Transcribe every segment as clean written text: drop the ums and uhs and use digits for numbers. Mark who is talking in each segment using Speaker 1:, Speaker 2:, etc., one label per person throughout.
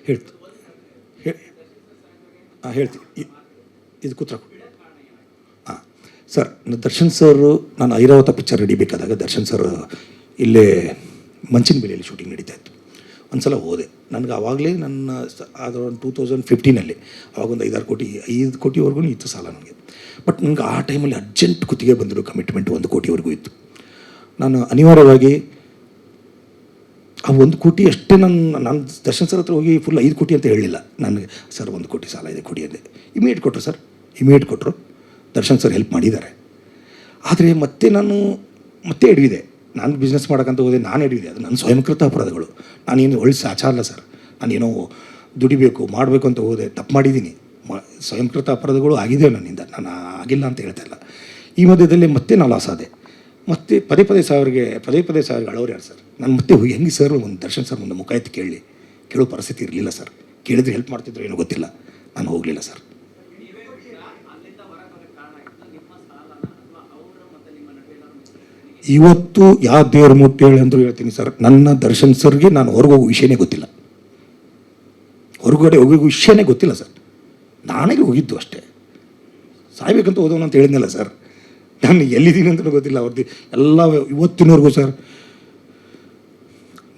Speaker 1: ಹೇಳ್ತಿ ಹೇಳ್ತೀನಿ ಇದು ಕೂತ್ರ. ಹಾಂ ಸರ್, ದರ್ಶನ್ ಸರ್, ನಾನು ಐರಾವತ ಪಿಕ್ಚರ್ ನಡಿಬೇಕಾದಾಗ ದರ್ಶನ್ ಸರ್ ಇಲ್ಲೇ ಮಂಚಿನ ಬೆಲೆಯಲ್ಲಿ ಶೂಟಿಂಗ್ ನಡೀತಾ ಇತ್ತು. ಒಂದು ಸಲ ಹೋದೆ. ನನಗೆ ಆವಾಗಲೇ ನನ್ನ ಅದು 2015 ಆವಾಗೊಂದು 5 ಕೋಟಿವರೆಗೂ ಇತ್ತು ಸಾಲ ನನಗೆ. ಬಟ್ ನನಗೆ ಆ ಟೈಮಲ್ಲಿ ಅರ್ಜೆಂಟ್ ಕುತ್ತಿಗೆ ಬಂದರು, ಕಮಿಟ್ಮೆಂಟ್ 1 ಕೋಟಿವರೆಗೂ ಇತ್ತು. ನಾನು ಅನಿವಾರ್ಯವಾಗಿ ಆ 1 ಕೋಟಿ ಅಷ್ಟೇ ನಾನು ದರ್ಶನ್ ಸರ್ ಹತ್ರ ಹೋಗಿ ಫುಲ್ 5 ಕೋಟಿ ಅಂತ ಹೇಳಲಿಲ್ಲ. ನನಗೆ ಸರ್ 1 ಕೋಟಿ ಸಾಲ ಇದೆ ಕೊಡಿ ಅಂದೆ. ಇಮಿಡಿಯೇಟ್ ಕೊಟ್ಟರು ಸರ್, ಇಮಿಡಿಯೇಟ್ ಕೊಟ್ಟರು. ದರ್ಶನ್ ಸರ್ ಹೆಲ್ಪ್ ಮಾಡಿದ್ದಾರೆ. ಆದರೆ ಮತ್ತೆ ಎಡವಿದೆ. ನಾನು ಬಿಸ್ನೆಸ್ ಮಾಡೋಕ್ಕಂತ ಹೋದೆ, ನಾನು ಎಡವಿದೆ. ಅದು ನನ್ನ ಸ್ವಯಂಕೃತ ಅಪರಾಧಗಳು. ನಾನೇನು ಒಳ್ಳೆ ಆಚಾರ ಅಲ್ಲ ಸರ್. ನಾನೇನೋ ದುಡಿಬೇಕು ಮಾಡಬೇಕು ಅಂತ ಹೋದೆ, ತಪ್ಪು ಮಾಡಿದ್ದೀನಿ. ಸ್ವಯಂಕೃತ ಅಪರಾಧಗಳು ಆಗಿದೆ ನನ್ನಿಂದ, ನಾನು ಆಗಿಲ್ಲ ಅಂತ ಹೇಳ್ತಾ ಇಲ್ಲ. ಈ ಮಧ್ಯದಲ್ಲಿ ಮತ್ತೆ ನಾನು ಲಾಸ್ ಆದೆ. ಮತ್ತೆ ಪದೇ ಸಾವಿರಿಗೆ ಅಳೋರು ಯಾರು ಸರ್? ನಾನು ಮತ್ತೆ ಹೋಗಿ ಹೆಂಗೆ ಸರ್ ಒಂದು ದರ್ಶನ್ ಸರ್ ಮುಂದೆ ಮುಖ ಎತ್ತಿ ಕೇಳೋ ಪರಿಸ್ಥಿತಿ ಇರಲಿಲ್ಲ ಸರ್. ಕೇಳಿದ್ರೆ ಹೆಲ್ಪ್ ಮಾಡ್ತಿದ್ರು ಏನೋ ಗೊತ್ತಿಲ್ಲ, ನಾನು ಹೋಗಲಿಲ್ಲ ಸರ್. ಇವತ್ತು ಯಾವ ದೇವ್ರ ಮುಟ್ಟಿ ಹೇಳಿ ಅಂದರೂ ಹೇಳ್ತೀನಿ ಸರ್, ನನ್ನ ದರ್ಶನ್ ಸರ್ಗೆ ನಾನು ಹೊರಗೆ ಹೋಗೋ ವಿಷಯನೇ ಗೊತ್ತಿಲ್ಲ, ಹೊರಗಡೆ ಹೋಗೋ ವಿಷಯನೇ ಗೊತ್ತಿಲ್ಲ ಸರ್. ನಾನೇ ಹೋಗಿದ್ದು ಅಷ್ಟೇ. ಸಾಯ್ಬೇಕಂತ ಹೋದವನು ಅಂತ ಹೇಳಿದ್ನಲ್ಲ ಸರ್, ನಾನು ಎಲ್ಲಿದ್ದೀನಿ ಅಂತಲೂ ಗೊತ್ತಿಲ್ಲ ಅವ್ರದ್ದು ಎಲ್ಲ ಇವತ್ತಿನವರೆಗೂ ಸರ್.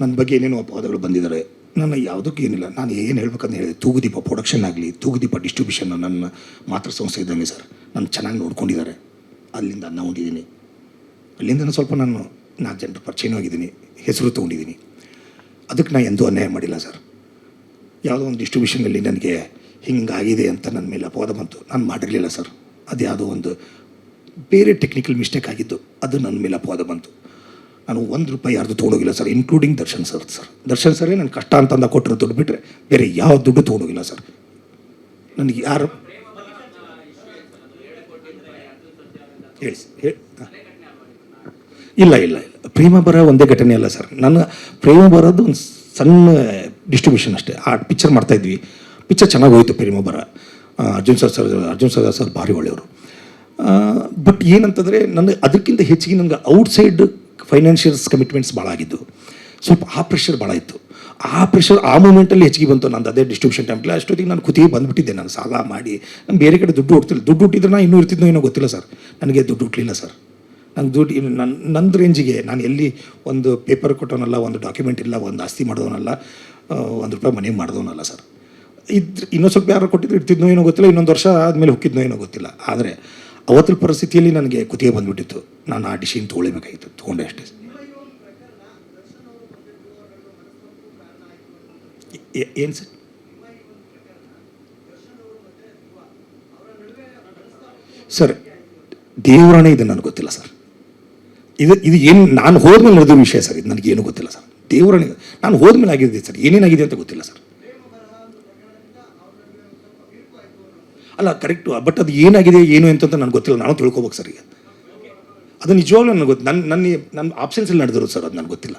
Speaker 1: ನನ್ನ ಬಗ್ಗೆ ಏನೇನೋ ಅಪವಾದಗಳು ಬಂದಿದ್ದಾರೆ. ನಾನು ಯಾವುದಕ್ಕೂ ಏನಿಲ್ಲ. ನಾನು ಏನು ಹೇಳ್ಬೇಕಂತ ಹೇಳಿದೆ, ತೂಗುದೀಪ ಪ್ರೊಡಕ್ಷನ್ ಆಗಲಿ, ತೂಗುದೀಪ ಡಿಸ್ಟ್ರಿಬ್ಯೂಷನ್ ನನ್ನ ಮಾತೃ ಸಂಸ್ಥೆ ಇದ್ದಂಗೆ ಸರ್. ನಾನು ಚೆನ್ನಾಗಿ ನೋಡ್ಕೊಂಡಿದ್ದಾರೆ. ಅಲ್ಲಿಂದ ಅನ್ನ ಹೊಂದಿದ್ದೀನಿ. ಅಲ್ಲಿಂದ ಸ್ವಲ್ಪ ನಾನು 4 ಜನರ ಪರಿಚಯನೂ ಆಗಿದ್ದೀನಿ, ಹೆಸರು ತೊಗೊಂಡಿದ್ದೀನಿ. ಅದಕ್ಕೆ ನಾನು ಎಂದೂ ಅನ್ಯಾಯ ಮಾಡಿಲ್ಲ ಸರ್. ಯಾವುದೋ ಒಂದು ಡಿಸ್ಟ್ರಿಬ್ಯೂಷನಲ್ಲಿ ನನಗೆ ಹಿಂಗಾಗಿದೆ ಅಂತ ನನ್ನ ಮೇಲೆ ಅಪವಾದ ಬಂತು, ನಾನು ಮಾಡಿರಲಿಲ್ಲ ಸರ್. ಅದು ಯಾವುದೋ ಒಂದು ಬೇರೆ ಟೆಕ್ನಿಕಲ್ ಮಿಸ್ಟೇಕ್ ಆಗಿದ್ದು, ಅದು ನನ್ನ ಮೇಲೆ ಅಪವಾದ ಬಂತು. ನಾನು ₹1 ಯಾರ್ದು ತೊಗೊಂಡೋಗಿಲ್ಲ sir, including Darshan sir. Darshan ಸರೇ ನನ್ನ ಕಷ್ಟ ಅಂತಂದ ಕೊಟ್ಟರೆ ದುಡ್ಡು ಬಿಟ್ಟರೆ ಬೇರೆ ಯಾವ ದುಡ್ಡು ತೊಗೊಂಡೋಗಿಲ್ಲ ಸರ್. ನನಗೆ ಯಾರು ಹೇಳಿ ಇಲ್ಲ ಪ್ರೇಮ ಬರ ಒಂದೇ ಘಟನೆ ಅಲ್ಲ ಸರ್. ನನ್ನ ಪ್ರೇಮ ಬರೋದು ಒಂದು ಸಣ್ಣ ಡಿಸ್ಟ್ರಿಬ್ಯೂಷನ್ ಅಷ್ಟೇ. ಆ ಪಿಕ್ಚರ್ ಮಾಡ್ತಾಯಿದ್ವಿ, ಪಿಕ್ಚರ್ ಚೆನ್ನಾಗಿ ಹೋಯಿತು. ಪ್ರೇಮ ಬರ ಅರ್ಜುನ್ ಸರ್ಜಾ ಸರ್ ಭಾರಿ ಒಳ್ಳೆಯವರು. ಬಟ್ ಏನಂತಂದರೆ ನನಗೆ ಅದಕ್ಕಿಂತ ಹೆಚ್ಚಿಗೆ ನನಗೆ ಔಟ್ಸೈಡ್ ಫೈನಾನ್ಷಿಯಲ್ಸ್ ಕಮಿಟ್ಮೆಂಟ್ಸ್ ಭಾಳ ಆಗಿದ್ದು. ಸ್ವಲ್ಪ ಆ ಪ್ರೆಷರ್ ಭಾಳ ಇತ್ತು. ಆ ಪ್ರೆಷರ್ ಆ ಮೂಮೆಂಟಲ್ಲಿ ಹೆಚ್ಚಿಗೆ ಬಂತು. ನಂದು ಅದೇ ಡಿಸ್ಟ್ರಿಬ್ಯೂಷನ್ ಟೈಮ್ಲಿ ಅಷ್ಟೊತ್ತಿಗೆ ನಾನು ಕುತ್ತಿಗೆ ಬಂದುಬಿಟ್ಟಿದ್ದೆ. ನಾನು ಸಾಲ ಮಾಡಿ ನಾನು ಬೇರೆ ಕಡೆ ದುಡ್ಡು ಹುಟ್ಟಿದ್ರೆ ನಾನು ಇನ್ನೂ ಇರ್ತಿದ್ನೋ ಏನೋ ಗೊತ್ತಿಲ್ಲ ಸರ್. ನನಗೆ ದುಡ್ಡು ಹುಟ್ಟಲಿಲ್ಲ ಸರ್. ನಂಗೆ ದುಡ್ಡು ನನ್ನ ರೇಂಜಿಗೆ ನಾನು ಎಲ್ಲಿ ಒಂದು ಪೇಪರ್ ಕೊಟ್ಟವನಲ್ಲ, ಒಂದು ಡಾಕ್ಯುಮೆಂಟ್ ಇಲ್ಲ, ಒಂದು ಆಸ್ತಿ ಮಾಡೋದವನಲ್ಲ, ₹1 ಮನೆ ಮಾಡಿದವನಲ್ಲ ಸರ್. ಇನ್ನೊಂದು ಸ್ವಲ್ಪ ಯಾರು ಕೊಟ್ಟಿದ್ರು ಇರ್ತಿದ್ನೋ ಏನೋ ಗೊತ್ತಿಲ್ಲ, ಇನ್ನೊಂದು ವರ್ಷ ಆದಮೇಲೆ ಹುಕ್ಕಿದ್ನೋ ಏನೋ ಗೊತ್ತಿಲ್ಲ. ಆದರೆ ಅವತ್ತಿನ ಪರಿಸ್ಥಿತಿಯಲ್ಲಿ ನನಗೆ ಕುತ್ತಿಗೆ ಬಂದುಬಿಟ್ಟಿತ್ತು. ನಾನು ಆ ಡಿಸಿಷನ್ ತೊಗೊಳ್ಳೇಬೇಕಾಗಿತ್ತು, ತೊಗೊಂಡೆ ಅಷ್ಟೇ. ಏನು ಸರ್? ಸರ್ ದೇವರಾಣೆ ಇದು ನನಗೆ ಗೊತ್ತಿಲ್ಲ ಸರ್. ಇದು ಏನು ನಾನು ಹೋದ್ಮೇಲೆ ನಡೆದ ವಿಷಯ ಸರ್. ಇದು ನನಗೇನು ಗೊತ್ತಿಲ್ಲ ಸರ್. ದೇವರಾಣೆ ನಾನು ಹೋದ್ಮೇಲೆ ಆಗಿದೆ ಸರ್. ಏನೇನಾಗಿದೆ ಅಂತ ಗೊತ್ತಿಲ್ಲ ಸರ್. ಅಲ್ಲ ಕರೆಕ್ಟು, ಬಟ್ ಅದು ಏನಾಗಿದೆ ಏನು ಅಂತ ನನಗೆ ಗೊತ್ತಿಲ್ಲ. ನಾನು ತಿಳ್ಕೊಬೇಕು ಸರ್. ಈಗ ಅದು ನಿಜವಾಗ್ಲೂ ನನಗೆ ಗೊತ್ತು. ನನ್ನ ಆಪ್ಷನ್ಸಲ್ಲಿ ನಡೆದಿರೋದು ಸರ್. ಅದು ನನಗೆ ಗೊತ್ತಿಲ್ಲ.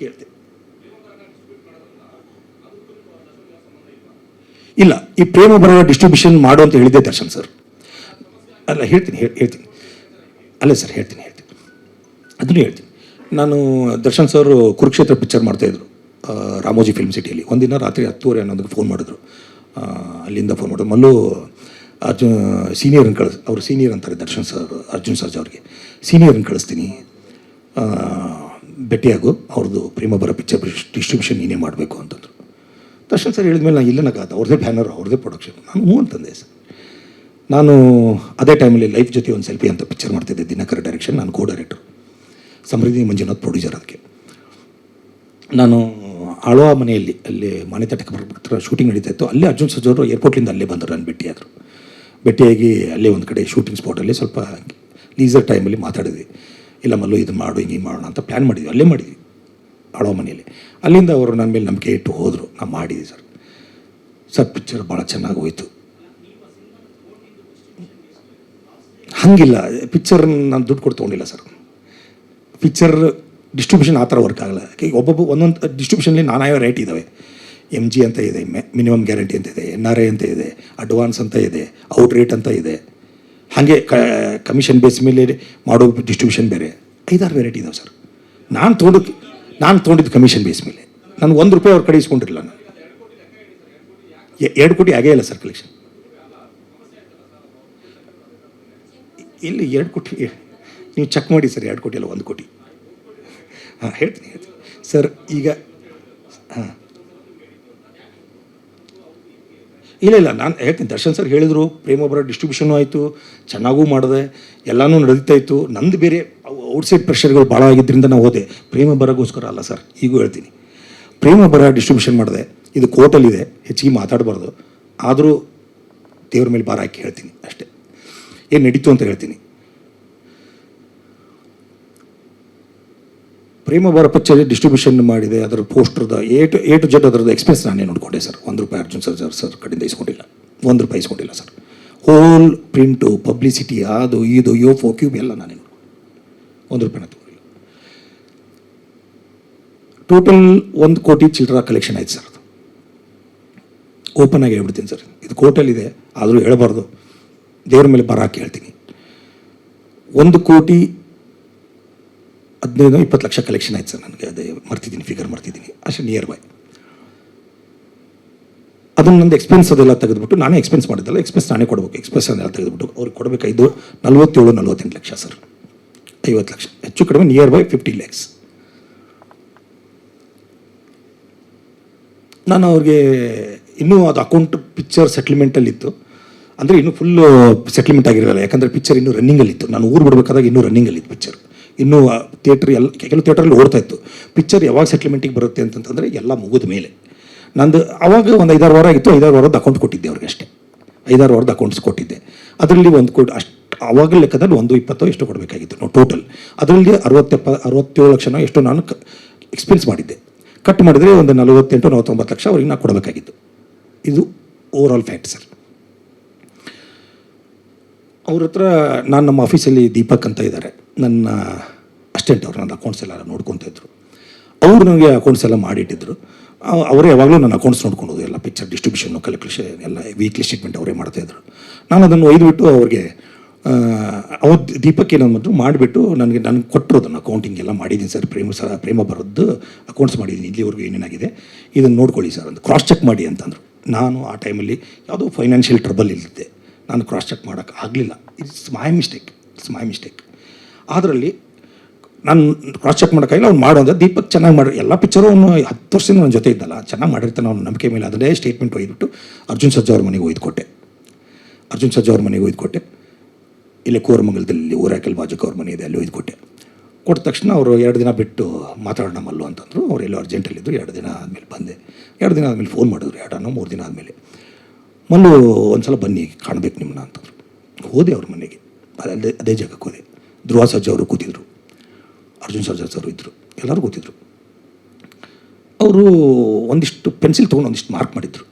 Speaker 1: ಕೇಳ್ತೆ ಇಲ್ಲ, ಈ ಪ್ರೇಮ ಬರ ಡಿಸ್ಟ್ರಿಬ್ಯೂಷನ್ ಮಾಡು ಅಂತ ಹೇಳಿದ್ದೆ ದರ್ಶನ್ ಸರ್. ಅಲ್ಲ ಹೇಳ್ತೀನಿ ಅಲ್ಲ ಸರ್, ಹೇಳ್ತೀನಿ ಅದನ್ನು ಹೇಳ್ತೀನಿ. ನಾನು ದರ್ಶನ್ ಸರ್ ಕುರುಕ್ಷೇತ್ರ ಪಿಕ್ಚರ್ ಮಾಡ್ತಾಯಿದ್ರು ರಾಮೋಜಿ ಫಿಲ್ಮ್ ಸಿಟಿಯಲ್ಲಿ. ಒಂದಿನ ರಾತ್ರಿ 10:30 ಅನ್ನೋದಕ್ಕೆ ಫೋನ್ ಮಾಡಿದ್ರು. ಅಲ್ಲಿಂದ ಫೋನ್ ಮಾಡಿದ್ರು. ಮಲ್ಲು ಸೀನಿಯರನ್ನು ಅವರು ಸೀನಿಯರ್ ಅಂತಾರೆ ಅರ್ಜುನ್ ಸರ್ಜಾ ಅವ್ರಿಗೆ. ಸೀನಿಯರನ್ನು ಕಳಿಸ್ತೀನಿ, ಭೇಟಿಯಾಗು, ಅವ್ರದ್ದು ಪ್ರೇಮ ಬರ ಪಿಕ್ಚರ್ ಡಿಸ್ಟ್ರಿಬ್ಯೂಷನ್ ನೀನೇ ಮಾಡಬೇಕು ಅಂತಂದರು. ದರ್ಶನ್ ಸರ್ ಹೇಳಿದ್ಮೇಲೆ ನಾನು ಇಲ್ಲನಾಗಾದ, ಅವ್ರದ್ದೇ ಬ್ಯಾನರ್, ಅವ್ರದ್ದೇ ಪ್ರೊಡಕ್ಷನ್. ನಾನು ಹ್ಞೂ ಅಂತಂದೆ ಸರ್. ನಾನು ಅದೇ ಟೈಮಲ್ಲಿ ಲೈಫ್ ಜೊತೆ ಒಂದು ಸೆಲ್ಫಿ ಅಂತ ಪಿಕ್ಚರ್ ಮಾಡ್ತಿದ್ದೆ, ದಿನಕರ್ ಡೈರೆಕ್ಷನ್. ನಾನು ಕೋ ಡೈರೆಕ್ಟರ್, ಸಮೃದ್ಧಿ ಮಂಜುನಾಥ್ ಪ್ರೊಡ್ಯೂಸರ್. ಅದಕ್ಕೆ ನಾನು ಆಳ್ವ ಮನೆಯಲ್ಲಿ ಅಲ್ಲಿ ಮಾನ್ಯತಾ ಹತ್ರ ಶೂಟಿಂಗ್ ನಡೀತಾ ಇತ್ತು. ಅಲ್ಲೇ ಅರ್ಜುನ್ ಸರ್ಜಾ ಅವರು ಏರ್ಪೋರ್ಟ್ಲಿಂದ ಅಲ್ಲೇ ಬಂದರು. ನಾನು ಭೇಟಿಯಾಗಿ ಅಲ್ಲೇ ಒಂದು ಕಡೆ ಶೂಟಿಂಗ್ ಸ್ಪಾಟಲ್ಲಿ ಸ್ವಲ್ಪ ಲೀಸರ್ ಟೈಮಲ್ಲಿ ಮಾತಾಡಿದ್ವಿ. ಇಲ್ಲ ಮಲ್ಲು ಇದು ಮಾಡು, ಹಿಂಗೆ ಮಾಡೋಣ ಅಂತ ಪ್ಲ್ಯಾನ್ ಮಾಡಿದ್ವಿ. ಅಲ್ಲೇ ಮಾಡಿದ್ವಿ ಆಳ್ವ ಮನೆಯಲ್ಲಿ. ಅಲ್ಲಿಂದ ಅವರು ನನ್ನ ಮೇಲೆ ನಂಬಿಕೆ ಇಟ್ಟು ಹೋದರು. ನಾನು ಮಾಡಿದ್ವಿ ಸರ್. ಪಿಕ್ಚರ್ ಭಾಳ ಚೆನ್ನಾಗಿ ಹೋಯಿತು. ಹಾಗಿಲ್ಲ, ಪಿಕ್ಚರ್ ನಾನು ದುಡ್ಡು ಕೊಟ್ಟು ತೊಗೊಂಡಿಲ್ಲ ಸರ್. ಪಿಕ್ಚರ್ ಡಿಸ್ಟ್ರಿಬ್ಯೂಷನ್ ಆ ಥರ ವರ್ಕ್ ಆಗಲ್ಲ. ಒಂದೊಂದು ಡಿಸ್ಟ್ರಿಬ್ಯೂಷನ್ಲಿ ನಾನಾ ರೇಟ್ ಇದ್ದಾವೆ. MG ಅಂತ ಇದೆ, ಮಿನಿಮಮ್ ಗ್ಯಾರಂಟಿ ಅಂತ ಇದೆ, NRI ಅಂತ ಇದೆ, ಅಡ್ವಾನ್ಸ್ ಅಂತ ಇದೆ, ಔಟ್ ರೇಟ್ ಅಂತ ಇದೆ. ಹಾಗೆ ಕಮಿಷನ್ ಬೇಸ್ ಮೇಲೆ ಮಾಡೋ ಡಿಸ್ಟ್ರಿಬ್ಯೂಷನ್ ಬೇರೆ 5-6 ವೆರೈಟಿ ಇದಾವೆ ಸರ್. ನಾನು ತೊಗೊಂಡಿದ್ದು ಕಮಿಷನ್ ಬೇಸ್ ಮೇಲೆ. ನಾನು ₹1 ಅವ್ರ ಕಡೆ ಇಸ್ಕೊಂಡಿರಲಿಲ್ಲ. ನಾನು 2 ಕೋಟಿ ಆಗೇ ಇಲ್ಲ ಸರ್ ಕಲೆಕ್ಷನ್. ಇಲ್ಲಿ 2 ಕೋಟಿ ನೀವು ಚೆಕ್ ಮಾಡಿ ಸರ್, 2 ಕೋಟಿ ಅಲ್ಲ 1 ಕೋಟಿ. ಹಾಂ ಹೇಳ್ತೀನಿ ಸರ್. ಈಗ ಹಾಂ ಇಲ್ಲ ನಾನು ಹೇಳ್ತೀನಿ. ದರ್ಶನ್ ಸರ್ ಹೇಳಿದರು, ಪ್ರೇಮೊಬ್ಬರ ಡಿಸ್ಟ್ರಿಬ್ಯೂಷನು ಆಯಿತು, ಚೆನ್ನಾಗೂ ಮಾಡಿದೆ, ಎಲ್ಲನೂ ನಡೀತಾಯಿತ್ತು. ನಂದು ಬೇರೆ ಔಟ್ಸೈಡ್ ಪ್ರೆಷರ್ಗಳು ಭಾಳ ಆಗಿದ್ದರಿಂದ ನಾವು ಹೋದೆ. ಪ್ರೇಮೊಬ್ಬರಗೋಸ್ಕರ ಅಲ್ಲ ಸರ್, ಈಗೂ ಹೇಳ್ತೀನಿ. ಪ್ರೇಮೊಬ್ಬರ ಡಿಸ್ಟ್ರಿಬ್ಯೂಷನ್ ಮಾಡಿದೆ, ಇದು ಕೋರ್ಟಲ್ಲಿದೆ, ಹೆಚ್ಚಿಗೆ ಮಾತಾಡಬಾರ್ದು. ಆದರೂ ದೇವ್ರ ಮೇಲೆ ಭಾರ ಹಾಕಿ ಹೇಳ್ತೀನಿ ಅಷ್ಟೇ, ಏನು ನಡೀತು ಅಂತ ಹೇಳ್ತೀನಿ. ಪ್ರೇಮೊಬ್ಬರ ಪಿಕ್ಚರ್ ಡಿಸ್ಟ್ರಿಬ್ಯೂಷನ್ ಮಾಡಿದೆ, ಅದರ ಪೋಸ್ಟರ್ದ ಎ ಟು ಜೆಡ್ ಅದರದ್ದು ಎಕ್ಸ್ಪೆನ್ಸ್ ನಾನೇ ನೋಡ್ಕೊಂಡೆ ಸರ್. ₹1 ಅರ್ಜುನ್ ಸರ್ ಕಡೆಯಿಂದ ಇಸ್ಕೊಂಡಿಲ್ಲ, ₹1 ಇಸ್ಕೊಂಡಿಲ್ಲ ಸರ್. ಹೋಲ್ ಪ್ರಿಂಟು, ಪಬ್ಲಿಸಿಟಿ, ಅದು ಇದು ಯೋಫೋ ಕ್ಯೂಬ್ ಎಲ್ಲ ನಾನೇ ₹1 ತಗೊಂಡಿಲ್ಲ. ಟೋಟಲ್ 1 ಕೋಟಿ ಚಿಲ್ಲರ ಕಲೆಕ್ಷನ್ ಆಯ್ತು ಸರ್. ಅದು ಓಪನ್ ಆಗಿ ಹೇಳ್ಬಿಡ್ತೀನಿ ಸರ್, ಇದು ಕೋರ್ಟಲ್ಲಿದೆ, ಆದರೂ ಹೇಳಬಾರ್ದು, ದೇವ್ರ ಮೇಲೆ ಭಾರ ಹಾಕಿ ಹೇಳ್ತೀನಿ. 1,15,20 ಲಕ್ಷ ಕಲೆಕ್ಷನ್ ಆಯ್ತು ಸರ್. ನನಗೆ ಅದೇ ಮರ್ತಿದ್ದೀನಿ, ಫಿಗರ್ ಮರ್ತಿದ್ದೀನಿ, ಅಷ್ಟೇ ನಿಯರ್ ಬೈ. ಅದನ್ನು ನಂದು ಎಕ್ಸ್ಪೆನ್ಸ್ ಅದೆಲ್ಲ ತೆಗೆದುಬಿಟ್ಟು, ನಾನೇ ಎಕ್ಸ್ಪೆನ್ಸ್ ಮಾಡಿದ್ದಲ್ಲ, ಎಕ್ಸ್ಪೆನ್ಸ್ ನಾನೇ ಕೊಡಬೇಕು. ಎಕ್ಸ್ಪೆನ್ಸ್ ಅದೆಲ್ಲ ತೆಗೆದುಬಿಟ್ಟು ಅವ್ರಿಗೆ ಕೊಡಬೇಕಾಯ್ತು 47-48 ಲಕ್ಷ ಸರ್. 50 ಲಕ್ಷ ಹೆಚ್ಚು ಕಡಿಮೆ ನಿಯರ್ ಬೈ 50 ಲ್ಯಾಕ್ಸ್. ನಾನು ಅವ್ರಿಗೆ ಇನ್ನೂ ಅದು ಅಕೌಂಟ್ ಪಿಕ್ಚರ್ ಸೆಟ್ಲ್ಮೆಂಟಲ್ಲಿತ್ತು, ಅಂದರೆ ಇನ್ನೂ ಫುಲ್ಲು ಸೆಟ್ಲ್ಮೆಂಟ್ ಆಗಿರಲಿಲ್ಲ. ಯಾಕಂದರೆ ಪಿಕ್ಚರ್ ಇನ್ನೂ ರನ್ನಿಂಗಲ್ಲಿತ್ತು. ನಾನು ಊರು ಬಿಡಬೇಕಾದಾಗ ಇನ್ನೂ ರನ್ನಿಂಗಲ್ಲಿತ್ತು ಪಿಕ್ಚರ್. ಇನ್ನೂ ಥಿಯೇಟ್ರ್ ಎಲ್ಲ ಕೆಲವು ಥಿಯೇಟ್ರಲ್ಲಿ ಓಡ್ತಾ ಇತ್ತು. ಪಿಕ್ಚರ್ ಯಾವಾಗ ಸೆಟ್ಲ್ಮೆಂಟಿಗೆ ಬರುತ್ತೆ ಅಂತಂದರೆ ಎಲ್ಲ ಮುಗಿದ ಮೇಲೆ. ನಂದು ಆವಾಗ ಒಂದು 5-6 ವಾರ ಆಗಿತ್ತು. 5-6 ವಾರದ ಅಕೌಂಟ್ ಕೊಟ್ಟಿದ್ದೆ ಅವ್ರಿಗೆ ಅಷ್ಟೇ. 5-6 ವಾರದ ಅಕೌಂಟ್ಸ್ ಕೊಟ್ಟಿದ್ದೆ. ಅದರಲ್ಲಿ 1 ಕೋಟಿ ಅಷ್ಟು ಆವಾಗ ಲೆಕ್ಕದಲ್ಲಿ 1,20 ಎಷ್ಟು ಕೊಡಬೇಕಾಗಿತ್ತು ನಾವು ಟೋಟಲ್. ಅದರಲ್ಲಿ 67 ಲಕ್ಷನೋ ಎಷ್ಟು ನಾನು ಎಕ್ಸ್ಪೆನ್ಸ್ ಮಾಡಿದ್ದೆ. ಕಟ್ ಮಾಡಿದರೆ ಒಂದು 48-49 ಲಕ್ಷ ಅವ್ರಿಗೆ ನಾನು ಕೊಡಬೇಕಾಗಿತ್ತು. ಇದು ಓವರ್ ಆಲ್ ಫ್ಯಾಕ್ಟ್ ಸರ್. ಅವ್ರ ಹತ್ರ ನಾನು ನಮ್ಮ ಆಫೀಸಲ್ಲಿ ದೀಪಕ್ ಅಂತ ಇದ್ದಾರೆ, ನನ್ನ ಅಸಿಸ್ಟೆಂಟ್. ಅವ್ರು ನನ್ನ ಅಕೌಂಟ್ಸ್ ಎಲ್ಲ ನೋಡ್ಕೊತಿದ್ರು. ಅವರು ನನಗೆ ಅಕೌಂಟ್ಸ್ ಎಲ್ಲ ಮಾಡಿಟ್ಟಿದ್ರು. ಅವರೇ ಯಾವಾಗಲೂ ನನ್ನ ಅಕೌಂಟ್ಸ್ ನೋಡ್ಕೊಳೋದು, ಎಲ್ಲ ಪಿಕ್ಚರ್ ಡಿಸ್ಟ್ರಿಬ್ಯೂಷನ್ನು, ಕಲೆಕ್ಷನ್ ಎಲ್ಲ ವೀಕ್ಲಿ ಸ್ಟೇಟ್ಮೆಂಟ್ ಅವರೇ ಮಾಡ್ತಾಯಿದ್ರು. ನಾನು ಅದನ್ನು ಒಯ್ದುಬಿಟ್ಟು ಅವ್ರಿಗೆ ಅವತ್ತು ದೀಪಕ್ ಏನಂದ್ರು ಮಾಡಿಬಿಟ್ಟು ನನಗೆ ಕೊಟ್ಟರು. ಅದನ್ನು ಅಕೌಂಟಿಂಗ್ ಎಲ್ಲ ಮಾಡಿದ್ದೀನಿ ಸರ್, ಪ್ರೇಮೊಬ್ಬರದ್ದು ಅಕೌಂಟ್ಸ್ ಮಾಡಿದ್ದೀನಿ, ಇಲ್ಲಿವರೆಗೂ ಏನೇನಾಗಿದೆ ಇದನ್ನು ನೋಡ್ಕೊಳ್ಳಿ ಸರ್ ಅಂತ ಕ್ರಾಸ್ ಚೆಕ್ ಮಾಡಿ ಅಂತಂದರು. ನಾನು ಆ ಟೈಮಲ್ಲಿ ಯಾವುದೋ ಫೈನಾನ್ಷಿಯಲ್ ಟ್ರಬಲ್ ಇಲ್ಲಿದ್ದೆ, ನಾನು ಕ್ರಾಸ್ ಚೆಕ್ ಮಾಡೋಕ್ಕೆ ಆಗಲಿಲ್ಲ. It's my mistake. ಅದರಲ್ಲಿ ನಾನು ಕ್ರಾಸ್ ಚೆಕ್ ಮಾಡೋಕ್ಕಾಗಿಲ್ಲ. ಅವ್ನು ಮಾಡೋ ಅಂದರೆ ದೀಪಕ್ ಚೆನ್ನಾಗಿ ಮಾಡಿ ಎಲ್ಲ ಪಿಕ್ಚರು ಅವನು 10 ವರ್ಷದಿಂದ ನನ್ನ ಜೊತೆ ಇದ್ದಲ್ಲ, ಚೆನ್ನಾಗಿ ಮಾಡಿರ್ತಾನೆ ಅವ್ನ ನಂಬಿಕೆ ಮೇಲೆ. ಅದನ್ನೇ ಸ್ಟೇಟ್ಮೆಂಟ್ ಒಯ್ದುಬಿಟ್ಟು ಅರ್ಜುನ್ ಸರ್ಜಾ ಅವ್ರ ಮನೆಗೆ ಒಯ್ದುಕೊಟ್ಟೆ. ಇಲ್ಲೇ ಕೋರಮಂಗಲದಲ್ಲಿ ಊರಾಕಲ್ ಬಾಜುಕ್ ಅವ್ರ ಮನೆ ಇದೆ, ಅಲ್ಲಿ ಒಯ್ದುಕೊಟ್ಟೆ. ಕೊಟ್ಟ ತಕ್ಷಣ ಅವರು 2 ದಿನ ಬಿಟ್ಟು ಮಾತಾಡೋಣ ಮಲ್ಲು ಅಂತಂದರು. ಅವ್ರು ಎಲ್ಲೋ ಅರ್ಜೆಂಟಲ್ಲಿದ್ದರು. 2 ದಿನ ಆದಮೇಲೆ ಬಂದೆ. 2 ದಿನ ಆದಮೇಲೆ ಫೋನ್ ಮಾಡಿದ್ರು, 2-3 ದಿನ ಆದಮೇಲೆ. ಮಲ್ಲು ಒಂದು ಸಲ ಬನ್ನಿ ಕಾಣಬೇಕು ನಿಮ್ಮನ್ನ ಅಂತಂದರು. ಹೋದೆ ಅವ್ರ ಮನೆಗೆ, ಅದೇ ಜಾಗಕ್ಕೆ ಹೋದೆ. ಧ್ರುವ ಸರ್ಜಾ ಅವರು ಕೂತಿದ್ರು, ಅರ್ಜುನ್ ಸರ್ಜಾ ಸರ್ ಇದ್ದರು, ಎಲ್ಲರೂ ಕೂತಿದ್ರು. ಅವರು ಒಂದಿಷ್ಟು ಪೆನ್ಸಿಲ್ ತೊಗೊಂಡು ಒಂದಿಷ್ಟು ಮಾರ್ಕ್ ಮಾಡಿದ್ರು.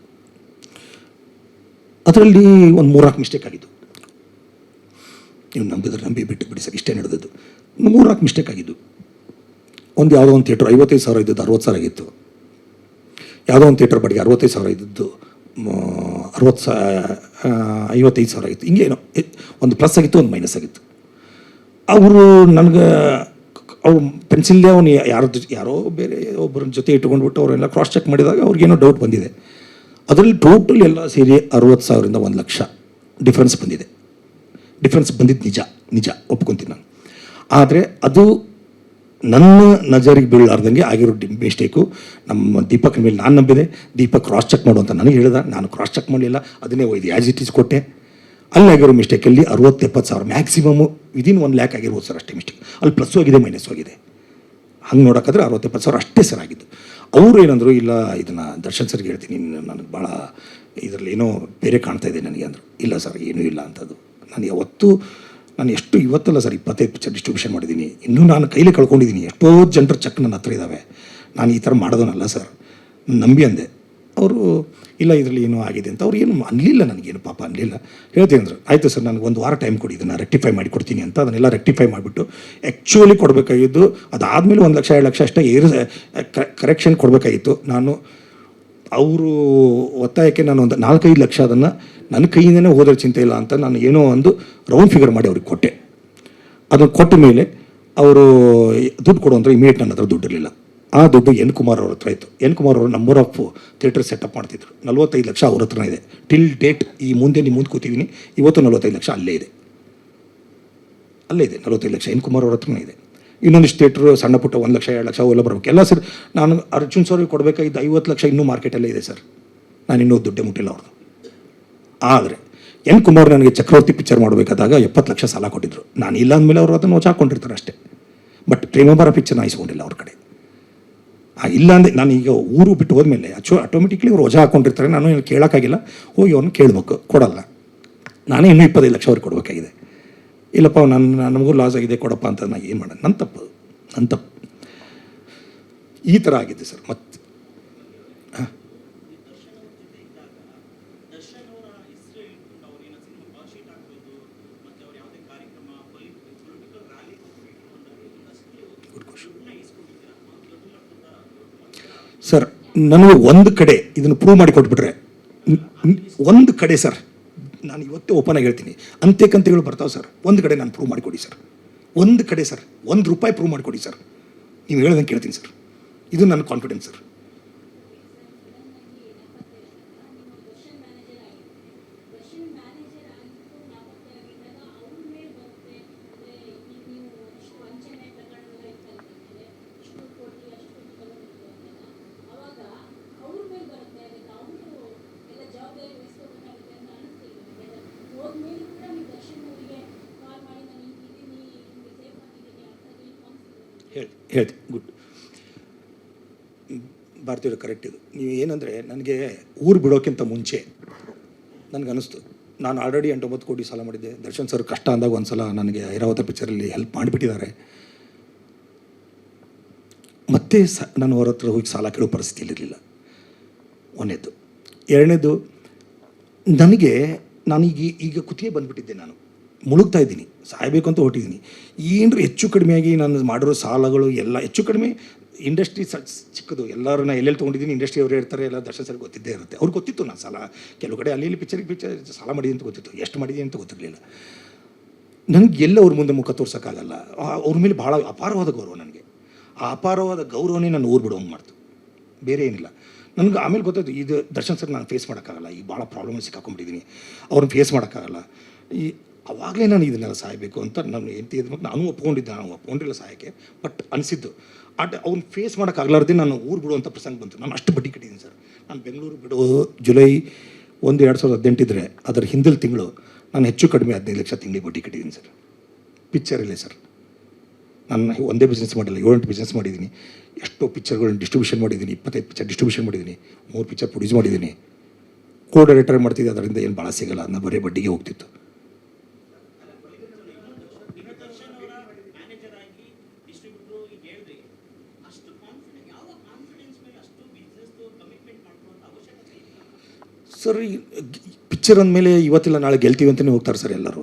Speaker 1: ಅದರಲ್ಲಿ ಒಂದು 3-4 ಮಿಸ್ಟೇಕ್ ಆಗಿದ್ದು. ನೀವು ನಂಬಿ ಬಿಟ್ಟು ಬಿಡಿ ಸರ್, ಇಷ್ಟೇ ನಡೆದದ್ದು. 3-4 ಮಿಸ್ಟೇಕ್ ಆಗಿದ್ದು. ಯಾವುದೋ ಒಂದು ಥಿಯೇಟ್ರ್ 55,000 ಇದ್ದದ್ದು 60,000 ಆಗಿತ್ತು. ಯಾವುದೋ ಒಂದು ಥಿಯೇಟ್ರ್ ಬಾಡಿಗೆ 65,000 ಇದ್ದದ್ದು 55,000 ಆಗಿತ್ತು. ಹಿಂಗೇನೋ ಒಂದು ಪ್ಲಸ್ ಆಗಿತ್ತು, ಒಂದು ಮೈನಸ್ ಆಗಿತ್ತು. ಅವರು ನನಗೆ ಅವ್ರು ಪೆನ್ಸಿಲ್ಲೇ ಅವನು ಯಾರೋ ಬೇರೆ ಒಬ್ಬರ ಜೊತೆ ಇಟ್ಕೊಂಡ್ಬಿಟ್ಟು ಅವರೆಲ್ಲ ಕ್ರಾಸ್ ಚೆಕ್ ಮಾಡಿದಾಗ ಅವ್ರಿಗೇನೋ ಡೌಟ್ ಬಂದಿದೆ. ಅದರಲ್ಲಿ ಟೋಟಲ್ ಎಲ್ಲ ಸೇರಿ 60,000ರಿಂದ 1 ಲಕ್ಷ ಡಿಫ್ರೆನ್ಸ್ ಬಂದಿದೆ. ಡಿಫ್ರೆನ್ಸ್ ಬಂದಿದ್ದು ನಿಜ ಒಪ್ಕೊತೀನಿ ನಾನು. ಆದರೆ ಅದು ನನ್ನ ನಜರಿಗೆ ಬೀಳಲಾರ್ದಂಗೆ ಆಗಿರೋ ಮಿಸ್ಟೇಕು. ನಮ್ಮ ದೀಪಕ್ ಮೇಲೆ ನಾನು ನಂಬಿದೆ. ದೀಪಕ್ ಕ್ರಾಸ್ ಚೆಕ್ ಮಾಡು ಅಂತ ನನಗೆ ಹೇಳಿದ, ನಾನು ಕ್ರಾಸ್ ಚೆಕ್ ಮಾಡಲಿಲ್ಲ. ಅದನ್ನೇ ಒಯ್ದು ಆ್ಯಸ್ ಇಟ್ ಈಸ್ ಕೊಟ್ಟೆ. ಅಲ್ಲಿ ಆಗಿರೋ ಮಿಸ್ಟೇಕಲ್ಲಿ 60-70 ಸಾವಿರ ಮ್ಯಾಕ್ಸಿಮಮ್ಮು ವಿದಿನ್ 1 ಲ್ಯಾಕ್ ಆಗಿರ್ಬೋದು ಸರ್, ಅಷ್ಟೇ ಮಿಸ್ಟೇಕ್. ಅಲ್ಲಿ ಪ್ಲಸ್ಸು ಆಗಿದೆ, ಮೈನಸ್ಸು ಆಗಿದೆ. ಹಂಗೆ ನೋಡೋಕ್ಕಾದ್ರೆ 60-70 ಸಾವಿರ ಅಷ್ಟೇ ಸರ್ ಆಗಿದ್ದು. ಅವರು ಏನಂದರು, ಇಲ್ಲ ಇದನ್ನು ದರ್ಶನ್ ಸರ್ಗೆ ಹೇಳ್ತೀನಿ, ನನಗೆ ಭಾಳ ಇದರಲ್ಲಿ ಏನೋ ಬೇರೆ ಕಾಣ್ತಾ ಇದೆ ನನಗೆ ಅಂದರು. ಇಲ್ಲ ಸರ್, ಏನೂ ಇಲ್ಲ ಅಂತದ್ದು. ನಾನು ಎಷ್ಟು ಇವತ್ತಲ್ಲ ಸರ್ 25 ಪಿಕ್ಚರ್ ಡಿಸ್ಟ್ರಿಬ್ಯೂಷನ್ ಮಾಡಿದ್ದೀನಿ. ಇನ್ನೂ ನಾನು ಕೈಲಿ ಕಳ್ಕೊಂಡಿದ್ದೀನಿ. ಎಷ್ಟೋ ಜನರ ಚೆಕ್ ನನ್ನ ಹತ್ರ ಇದ್ದಾವೆ. ನಾನು ಈ ಥರ ಮಾಡೋದನ್ನಲ್ಲ ಸರ್, ನಂಬಿ ಅಂದೆ. ಅವರು ಇಲ್ಲ ಇದರಲ್ಲಿ ಏನೋ ಆಗಿದೆ ಅಂತ ಅವ್ರು ಏನು ಅನ್ನಲಿಲ್ಲ, ನನಗೇನು ಪಾಪ ಅನ್ನಲಿಲ್ಲ. ಹೇಳ್ತೀನಿ ಅಂದರು, ಆಯಿತು ಸರ್ ನನಗೆ 1 ವಾರ ಟೈಮ್ ಕೊಡಿ, ಇದನ್ನು ರೆಕ್ಟಿಫೈ ಮಾಡಿ ಕೊಡ್ತೀನಿ ಅಂತ. ಅದನ್ನೆಲ್ಲ ರೆಕ್ಟಿಫೈ ಮಾಡಿಬಿಟ್ಟು ಆ್ಯಕ್ಚುಲಿ ಕೊಡಬೇಕಾಗಿದ್ದು ಅದಾದಮೇಲೆ 1 ಲಕ್ಷ 2 ಲಕ್ಷ ಅಷ್ಟೇ ಕರೆಕ್ಷನ್ ಕೊಡಬೇಕಾಗಿತ್ತು. ನಾನು ಅವರು ಒತ್ತಾಯಕ್ಕೆ ನಾನು ಒಂದು 4-5 ಲಕ್ಷ ಅದನ್ನು ನನ್ನ ಕೈಯಿಂದನೇ ಹೋದ್ರೆ ಚಿಂತೆ ಇಲ್ಲ ಅಂತ ನಾನು ಏನೋ ಒಂದು ರೌಂಡ್ ಫಿಗರ್ ಮಾಡಿ ಅವ್ರಿಗೆ ಕೊಟ್ಟೆ. ಅದನ್ನು ಕೊಟ್ಟ ಮೇಲೆ ಅವರು ದುಡ್ಡು ಕೊಡು ಅಂದರೆ ಇಮಿಡಿಯೇಟ್ ನನ್ನ ಹತ್ರ ದುಡ್ಡು ಇರಲಿಲ್ಲ. ಆ ದುಡ್ಡು ಎನ್ ಕುಮಾರ್ ಅವ್ರ ಹತ್ರ ಇತ್ತು. ಎನ್ ಕುಮಾರ್ ಅವರು ನಂಬರ್ ಆಫ್ ಥಿಯೇಟರ್ ಸೆಟಪ್ ಮಾಡ್ತಿದ್ರು. 45 ಲಕ್ಷ ಅವ್ರ ಹತ್ರನೇ ಇದೆ. ಟಿಲ್ ಡೇಟ್ ಈ ಮುಂದೆ ನಿಮ್ಮ ಮುಂದೆ ಕೂತಿದ್ದೀನಿ, ಇವತ್ತು 45 ಲಕ್ಷ ಅಲ್ಲೇ ಇದೆ. 45 ಲಕ್ಷ ಎನ್ ಕುಮಾರ್ ಅವ್ರ ಹತ್ರನೇ ಇದೆ. ಇನ್ನೊಂದಿಷ್ಟು ಥಿಯೇಟ್ರು ಸಣ್ಣ ಪುಟ್ಟ 1 ಲಕ್ಷ 2 ಲಕ್ಷ ಅವೆಲ್ಲ ಬರಬೇಕು ಎಲ್ಲ ಸರ್. ನಾನು ಅರ್ಜುನ್ ಸರ್ಗೆ ಕೊಡಬೇಕಾಗಿದ್ದು 50 ಲಕ್ಷ ಇನ್ನೂ ಮಾರ್ಕೆಟಲ್ಲೇ ಇದೆ ಸರ್. ನಾನು ಇನ್ನೂ ದುಡ್ಡೇ ಮುಟ್ಟಿಲ್ಲ ಅವ್ರದ್ದು. ಆದರೆ ಎನ್ ಕುಮಾರ್ ನನಗೆ ಚಕ್ರವರ್ತಿ ಪಿಕ್ಚರ್ ಮಾಡಬೇಕಾದಾಗ 70 ಲಕ್ಷ ಸಾಲ ಕೊಟ್ಟಿದ್ರು. ನಾನು ಇಲ್ಲ ಅಂದಮೇಲೆ ಅವರು ಅದನ್ನು ವಜಾ ಹಾಕ್ಕೊಂಡಿರ್ತಾರೆ ಅಷ್ಟೇ. ಬಟ್ ಪ್ರೇಮಭಾರ ಪಿಕ್ಚರ್ನ ಇಸ್ಕೊಂಡಿಲ್ಲ ಅವ್ರ ಕಡೆ. ಇಲ್ಲ ಅಂದರೆ ನಾನು ಈಗ ಊರು ಬಿಟ್ಟು ಹೋದ್ಮೇಲೆ ಆಟೋಮೆಟಿಕ್ಲಿ ಅವ್ರು ವಜಾ ಹಾಕ್ಕೊಂಡಿರ್ತಾರೆ. ನಾನು ಏನು ಕೇಳೋಕ್ಕಾಗಿಲ್ಲ, ಹೋಗಿ ಅವ್ರನ್ನ ಕೇಳಬೇಕು, ಕೊಡಲ್ಲ. ನಾನೇ ಇನ್ನೂ 25 ಲಕ್ಷ ಅವ್ರಿಗೆ ಕೊಡಬೇಕಾಗಿದೆ. ಇಲ್ಲಪ್ಪ ನಮಗೂ ಲಾಸ್ ಆಗಿದೆ ಕೊಡಪ್ಪ ಅಂತ ನಾನು ಏನು ಮಾಡೋದು, ನನ್ನ ತಪ್ಪು ಈ ಥರ ಆಗಿದೆ ಸರ್. ಮತ್ತು ಸರ್ ನನಗೆ ಒಂದು ಕಡೆ ಇದನ್ನು ಪ್ರೂವ್ ಮಾಡಿ ಕೊಟ್ಬಿಟ್ರೆ, ಒಂದು ಕಡೆ ಸರ್ ನಾನು ಇವತ್ತೇ ಓಪನ್ ಆಗಿ ಹೇಳ್ತೀನಿ, ಅಂತ್ಯಕಂತೆಗಳು ಬರ್ತಾವೆ ಸರ್. ಒಂದು ಕಡೆ ನಾನು ಪ್ರೂವ್ ಮಾಡಿಕೊಡಿ ಸರ್. ಒಂದು ಕಡೆ ಸರ್ ₹1 ಪ್ರೂವ್ ಮಾಡಿಕೊಡಿ ಸರ್. ನೀವು ಹೇಳೋದಂಗೆ ಕೇಳ್ತೀನಿ ಸರ್. ಇದು ನನ್ನ ಕಾನ್ಫಿಡೆನ್ಸ್ ಸರ್. ಹೇಳ್ತಿ ಗುಡ್ ಭಾರತೀಯರು ಕರೆಕ್ಟ್. ಇದು ನೀವು ಏನಂದರೆ ನನಗೆ ಊರು ಬಿಡೋಕ್ಕಿಂತ ಮುಂಚೆ ನನಗನ್ನಿಸ್ತು, ನಾನು ಆಲ್ರೆಡಿ 8-9 ಕೋಟಿ ಸಾಲ ಮಾಡಿದ್ದೆ. ದರ್ಶನ್ ಸರ್ ಕಷ್ಟ ಅಂದಾಗ ಒಂದು ಸಲ ನನಗೆ ಐರಾವತ ಪಿಕ್ಚರಲ್ಲಿ ಹೆಲ್ಪ್ ಮಾಡಿಬಿಟ್ಟಿದ್ದಾರೆ. ಮತ್ತೆ ನಾನು ಅವ್ರ ಹತ್ರ ಹೋಗಿ ಸಾಲ ಕೇಳೋ ಪರಿಸ್ಥಿತಿಯಲ್ಲಿರಲಿಲ್ಲ. ಒಂದನೇದು. ಎರಡನೇದು, ನಾನು ಈಗ ಕುತ್ತಿಗೆ ಬಂದುಬಿಟ್ಟಿದ್ದೆ. ನಾನು ಮುಳುಗ್ತಾ ಇದ್ದೀನಿ, ಸಾಯಬೇಕು ಅಂತ ಹೊಟ್ಟಿದ್ದೀನಿ. ಏನರು ಹೆಚ್ಚು ಕಡಿಮೆಯಾಗಿ ನಾನು ಮಾಡಿರೋ ಸಾಲಗಳು ಎಲ್ಲ ಹೆಚ್ಚು ಕಡಿಮೆ ಇಂಡಸ್ಟ್ರಿ ಚಿಕ್ಕದು. ಎಲ್ಲರನ್ನ ಎಲ್ಲೆಲ್ಲಿ ತೊಗೊಂಡಿದ್ದೀನಿ ಇಂಡಸ್ಟ್ರಿ ಅವರು ಇರ್ತಾರೆ, ಎಲ್ಲ ದರ್ಶನ್ ಸರ್ ಗೊತ್ತಿದ್ದೇ ಇರುತ್ತೆ. ಅವ್ರಿಗೆ ಗೊತ್ತಿತ್ತು ನಾನು ಸಾಲ ಕೆಲವು ಕಡೆ ಅಲ್ಲಿ ಪಿಕ್ಚರ್ ಸಾಲ ಮಾಡಿದ್ದೀನಿ ಅಂತ ಗೊತ್ತಿತ್ತು, ಎಷ್ಟು ಮಾಡಿದ್ದೀನಿ ಅಂತ ಗೊತ್ತಿರಲಿಲ್ಲ. ನನಗೆ ಎಲ್ಲ ಅವ್ರ ಮುಂದೆ ಮುಖ ತೋರ್ಸೋಕ್ಕಾಗಲ್ಲ. ಅವ್ರ ಮೇಲೆ ಭಾಳ ಅಪಾರವಾದ ಗೌರವ ನನಗೆ. ಆ ಅಪಾರವಾದ ಗೌರವನೇ ನಾನು ಊರು ಬಿಡೋಂಗೆ ಮಾಡ್ತು, ಬೇರೆ ಏನಿಲ್ಲ. ನನಗೆ ಆಮೇಲೆ ಗೊತ್ತಾಯ್ತು, ಇದು ದರ್ಶನ್ ಸರ್ ನಾನು ಫೇಸ್ ಮಾಡೋಕ್ಕಾಗಲ್ಲ, ಈಗ ಭಾಳ ಪ್ರಾಬ್ಲಮ್ ಸಿಕ್ಕಾಕೊಂಡ್ಬಿಟ್ಟಿದ್ದೀನಿ, ಅವ್ರನ್ನ ಫೇಸ್ ಮಾಡೋಕ್ಕಾಗಲ್ಲ. ಅವಾಗಲೇ ನಾನು ಇದನ್ನೆಲ್ಲ ಸಾಯಬೇಕು ಅಂತ ನಾನು ಹೆಂಡತಿ ಇದ್ಮೇಲೆ ನಾನು ಒಪ್ಕೊಂಡಿಲ್ಲ ಸಾಯಕ್ಕೆ. ಬಟ್ ಅನಿಸಿದ್ದು ಅವ್ನು ಫೇಸ್ ಮಾಡೋಕ್ಕಾಗಲಾರ್ದೆ ನಾನು ಊರು ಬಿಡುವಂಥ ಪ್ರಸಂಗ ಬಂತು. ನಾನು ಅಷ್ಟು ಬಡ್ಡಿ ಕಟ್ಟಿದ್ದೀನಿ ಸರ್. ನಾನು ಬೆಂಗಳೂರು ಬಿಡೋ ಜುಲೈ 1, 2018 ಇದ್ದರೆ ಅದರ ಹಿಂದಿನ ತಿಂಗಳು ನಾನು ಹೆಚ್ಚು ಕಡಿಮೆ 15 ಲಕ್ಷ ತಿಂಗಳಿಗೆ ಬಡ್ಡಿ ಕಟ್ಟಿದ್ದೀನಿ ಸರ್. ಪಿಕ್ಚರಲ್ಲೇ ಸರ್. ನಾನು ಒಂದೇ ಬಿಸ್ನೆಸ್ ಮಾಡಿಲ್ಲ, 7-8 ಬಿಸ್ನೆಸ್ ಮಾಡಿದ್ದೀನಿ. ಎಷ್ಟೋ ಪಿಕ್ಚರ್ಗಳನ್ನ ಡಿಸ್ಟ್ರಿಬ್ಯೂಷನ್ ಮಾಡಿದ್ದೀನಿ, 25 ಪಿಕ್ಚರ್ ಡಿಸ್ಟ್ರಿಬ್ಯೂಷನ್ ಮಾಡಿದ್ದೀನಿ, 3 ಪಿಕ್ಚರ್ ಪ್ರೊಡ್ಯೂಸ್ ಮಾಡಿದ್ದೀನಿ. ಕೋ ಡೈರೆಕ್ಟರ್ ಮಾಡ್ತಿದ್ದೆ, ಅದರಿಂದ ಏನು ಭಾಳ ಸಿಗಲ್ಲ, ಅದನ್ನ ಬರೀ ಬಡ್ಡಿಗೆ ಹೋಗ್ತಿತ್ತು. ಸರ್ ಈ ಪಿಕ್ಚರ್ ಅಂದಮೇಲೆ ಇವತ್ತಿಲ್ಲ ನಾಳೆ ಗೆಲ್ತೀವಿ ಅಂತಲೇ ಹೋಗ್ತಾರೆ ಸರ್ ಎಲ್ಲರೂ.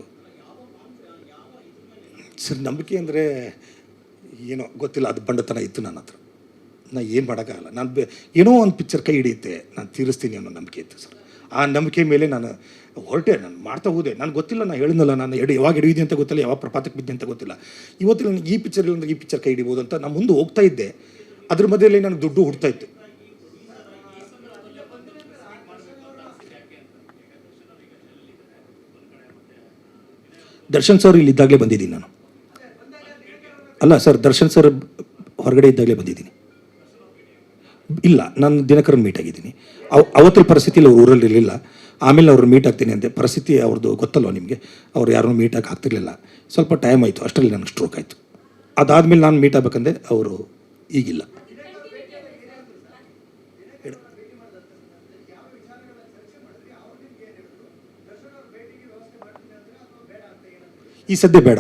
Speaker 1: ಸರ್ ನಂಬಿಕೆ ಅಂದರೆ ಏನೋ ಗೊತ್ತಿಲ್ಲ, ಅದು ಬಂಡತನ ಇತ್ತು ನನ್ನ ಹತ್ರ. ನಾನು ಏನು ಮಾಡೋಕ್ಕಾಗಲ್ಲ. ಏನೋ ಒಂದು ಪಿಕ್ಚರ್ ಕೈ ಹಿಡಿಯುತ್ತೆ, ನಾನು ತೀರಿಸ್ತೀನಿ ಅನ್ನೋ ನಂಬಿಕೆ ಇತ್ತು ಸರ್. ಆ ನಂಬಿಕೆ ಮೇಲೆ ನಾನು ಹೊರಟೆ, ನಾನು ಮಾಡ್ತಾ ಹೋದೆ. ನನಗೆ ಗೊತ್ತಿಲ್ಲ, ನಾನು ಹೇಳಿದ್ನಲ್ಲ, ನಾನು ಯಾವಾಗ ಹಿಡಿಯಿದೆ ಅಂತ ಗೊತ್ತಿಲ್ಲ, ಯಾವಾಗ ಪ್ರಪಾತಕ್ಕೆ ಬಿದ್ದೆ ಅಂತ ಗೊತ್ತಿಲ್ಲ. ಇವತ್ತಿಲ್ಲ ನನಗೆ ಈ ಪಿಕ್ಚರ್ ಇಲ್ಲ ಅಂದರೆ ಈ ಪಿಕ್ಚರ್ ಕೈ ಹಿಡಿಬೋದು ಅಂತ ನಾನು ಮುಂದೆ ಹೋಗ್ತಾ ಇದ್ದೆ. ಅದ್ರ ಮಧ್ಯದಲ್ಲಿ ನನಗೆ ದುಡ್ಡು ಹುಡ್ತಾ ಇತ್ತು. ದರ್ಶನ್ ಸರ್ ಇಲ್ಲಿದ್ದಾಗಲೇ ಬಂದಿದ್ದೀನಿ ನಾನು. ಅಲ್ಲ ಸರ್, ದರ್ಶನ್ ಸರ್ ಹೊರಗಡೆ ಇದ್ದಾಗಲೇ ಬಂದಿದ್ದೀನಿ. ಇಲ್ಲ, ನಾನು ದಿನಕರನ್ ಮೀಟ್ ಆಗಿದ್ದೀನಿ. ಅವತ್ತಿನ ಪರಿಸ್ಥಿತಿಯಲ್ಲಿ ಅವ್ರು ಊರಲ್ಲಿ ಇರಲಿಲ್ಲ. ಆಮೇಲೆ ಅವ್ರನ್ನ ಮೀಟ್ ಆಗ್ತೀನಿ ಅಂತೆ. ಪರಿಸ್ಥಿತಿ ಅವ್ರದ್ದು ಗೊತ್ತಲ್ವ ನಿಮಗೆ, ಅವ್ರು ಯಾರನ್ನೂ ಮೀಟ್ ಆಗ್ತಿರ್ಲಿಲ್ಲ. ಸ್ವಲ್ಪ ಟೈಮ್ ಆಯಿತು, ಅಷ್ಟರಲ್ಲಿ ನನಗೆ ಸ್ಟ್ರೋಕ್ ಆಯಿತು. ಅದಾದಮೇಲೆ ನಾನು ಮೀಟ್ ಆಗಬೇಕಂದ್ರೆ ಅವರು ಈಗಿಲ್ಲ. ಈ ಸದ್ಯ ಬೇಡ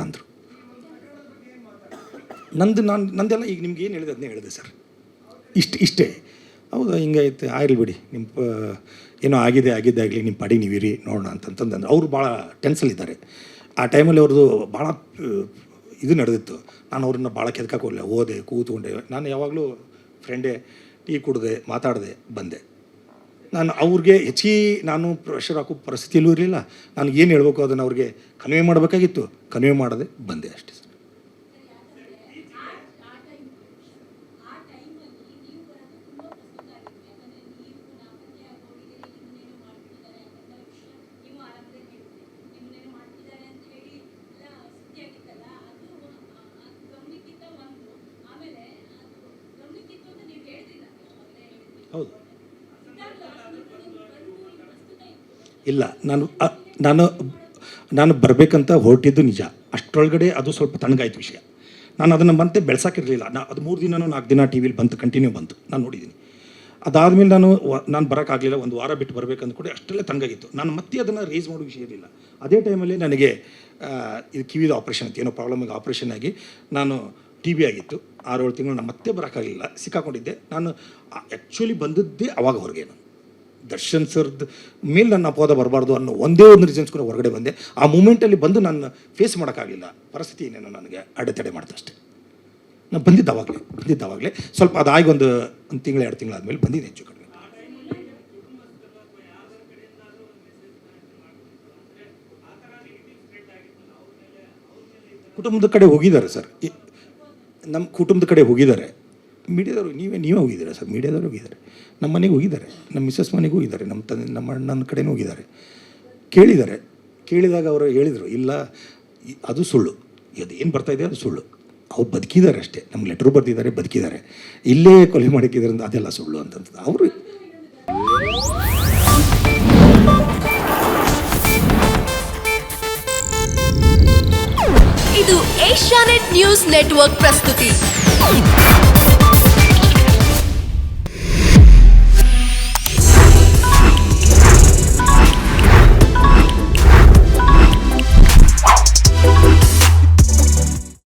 Speaker 1: ಅಂದರು. ನಂದೆಲ್ಲ ಈಗ ನಿಮ್ಗೆ ಏನು ಹೇಳಿದೆ ಅದನ್ನೇ ಹೇಳಿದೆ ಸರ್. ಇಷ್ಟೇ. ಹೌದಾ, ಹಿಂಗೈತೆ, ಆಗಿರಲಿ ಬಿಡಿ, ನಿಮ್ಮ ಏನೋ ಆಗಿದೆ ಆಗಲಿ, ನಿಮ್ಮ ಪಡಿ ನೀವಿರಿ ನೋಡೋಣ ಅಂತಂತಂದ್ರೆ ಅವರು ಭಾಳ ಟೆನ್ಸಲ್ಲಿದ್ದಾರೆ. ಆ ಟೈಮಲ್ಲಿ ಅವ್ರದ್ದು ಭಾಳ ಇದು ನಡೆದಿತ್ತು. ನಾನು ಅವ್ರನ್ನ ಭಾಳ ಕೆದಕಕ್ಕೆ ಹೋಗಲಿಲ್ಲ, ಹೋದೆ, ಕೂತ್ಕೊಂಡೆ. ನಾನು ಯಾವಾಗಲೂ ಫ್ರೆಂಡೇ, ಟೀ ಕುಡಿದೆ, ಮಾತಾಡಿದೆ, ಬಂದೆ. ನಾನು ಅವ್ರಿಗೆ ಹೆಚ್ಚಿಗೆ ನಾನು ಪ್ರೆಷರ್ ಹಾಕೋ ಪರಿಸ್ಥಿತಿಯಲ್ಲೂ ಇರಲಿಲ್ಲ. ನಾನು ಏನು ಹೇಳಬೇಕು ಅದನ್ನು ಅವ್ರಿಗೆ ಕನ್ವೆ ಮಾಡಬೇಕಾಗಿತ್ತು, ಕನ್ವೆ ಮಾಡದೆ ಬಂದೆ ಅಷ್ಟೇ ಸರ್. ಇಲ್ಲ ನಾನು ಬರಬೇಕಂತ ಹೊರಟಿದ್ದು ನಿಜ. ಅಷ್ಟರೊಳಗಡೆ ಅದು ಸ್ವಲ್ಪ ತಣ್ಣಗಾಯ್ತು ವಿಷಯ. ನಾನು ಅದನ್ನು ಮತ್ತೆ ಬೆಳೆಸೋಕ್ಕಿರಲಿಲ್ಲ. ಅದು 3 ದಿನನೋ 4 ದಿನ ಟಿ ವಿಲಿ ಬಂತು, ಕಂಟಿನ್ಯೂ ಬಂತು, ನಾನು ನೋಡಿದ್ದೀನಿ. ಅದಾದಮೇಲೆ ನಾನು ಬರೋಕ್ಕಾಗಲಿಲ್ಲ, ಒಂದು ವಾರ ಬಿಟ್ಟು ಬರಬೇಕಂದ ಕೂಡ ಅಷ್ಟೆಲ್ಲ ತಣ್ಣಗಾಗಿತ್ತು. ನಾನು ಮತ್ತೆ ಅದನ್ನು ರೇಸ್ ಮಾಡೋ ವಿಷಯ ಇರಲಿಲ್ಲ. ಅದೇ ಟೈಮಲ್ಲಿ ನನಗೆ ಇದು ಕಿವಿದು ಆಪ್ರೇಷನ್ ಇತ್ತು, ಏನೋ ಪ್ರಾಬ್ಲಮಿಗೆ ಆಪ್ರೇಷನ್ ಆಗಿ ನಾನು ಟಿ ಬಿ ಆಗಿತ್ತು. 6-7 ತಿಂಗಳು ನಾನು ಮತ್ತೆ ಬರೋಕ್ಕಾಗಲಿಲ್ಲ, ಸಿಕ್ಕಾಕೊಂಡಿದ್ದೆ. ನಾನು ಆ್ಯಕ್ಚುಲಿ ಬಂದದ್ದೇ ಅವಾಗ ಹೊರಗೆ. ನಾನು ದರ್ಶನ್ ಸರ್ದು ಮೇಲೆ ನನ್ನ ಅಪವಾದ ಬರಬಾರ್ದು ಅನ್ನೋ ಒಂದೇ ಒಂದು ರೀಸನ್ಸ್ ಕೂಡ ಹೊರಗಡೆ ಬಂದೆ. ಆ ಮೂಮೆಂಟಲ್ಲಿ ಬಂದು ನಾನು ಫೇಸ್ ಮಾಡೋಕ್ಕಾಗಲಿಲ್ಲ. ಪರಿಸ್ಥಿತಿ ಏನೇನೋ ನನಗೆ ಅಡೆತಡೆ ಮಾಡ್ತು ಅಷ್ಟೇ. ನಾನು ಬಂದಿದ್ದಾವಾಗಲೇ ಸ್ವಲ್ಪ ಅದಾಗಿ ಒಂದು ತಿಂಗಳು 2 ತಿಂಗಳಾದಮೇಲೆ ಬಂದಿದೆ ಹೆಚ್ಚು ಕಡಿಮೆ. ಕುಟುಂಬದ ಕಡೆ ಹೋಗಿದ್ದಾರೆ ಸರ್, ನಮ್ಮ ಕುಟುಂಬದ ಕಡೆ ಹೋಗಿದ್ದಾರೆ. ಮೀಡಿಯಾದವರು ನೀವೇ ಹೋಗಿದ್ದೀರಾ ಸರ್? ಮೀಡಿಯಾದವರು ಹೋಗಿದ್ದಾರೆ, ನಮ್ಮ ಮನೆಗೆ ಹೋಗಿದ್ದಾರೆ, ನಮ್ಮ ಮಿಸ್ಸಸ್ ಮನೆಗೆ ಹೋಗಿದ್ದಾರೆ, ನಮ್ಮ ಅಣ್ಣನ ಕಡೆನೂ ಹೋಗಿದ್ದಾರೆ. ಕೇಳಿದಾಗ ಅವರು ಹೇಳಿದರು, ಇಲ್ಲ ಅದು ಸುಳ್ಳು, ಅದು ಏನು ಬರ್ತಾಯಿದೆ ಅದು ಸುಳ್ಳು. ಅವ್ರು ಬದುಕಿದ್ದಾರೆ ಅಷ್ಟೇ, ನಮ್ಗೆ ಲೆಟ್ರು ಬರೆದಿದ್ದಾರೆ, ಬದುಕಿದ್ದಾರೆ. ಇಲ್ಲೇ ಕೊಲೆ ಮಾಡಿಕ್ಕಿದ್ರಿಂದ ಅದೆಲ್ಲ ಸುಳ್ಳು ಅಂತಂತ ಅವರು.
Speaker 2: ಇದು ಏಷ್ಯಾನೆಟ್ ನ್ಯೂಸ್ ನೆಟ್ವರ್ಕ್ ಪ್ರಸ್ತುತಿ.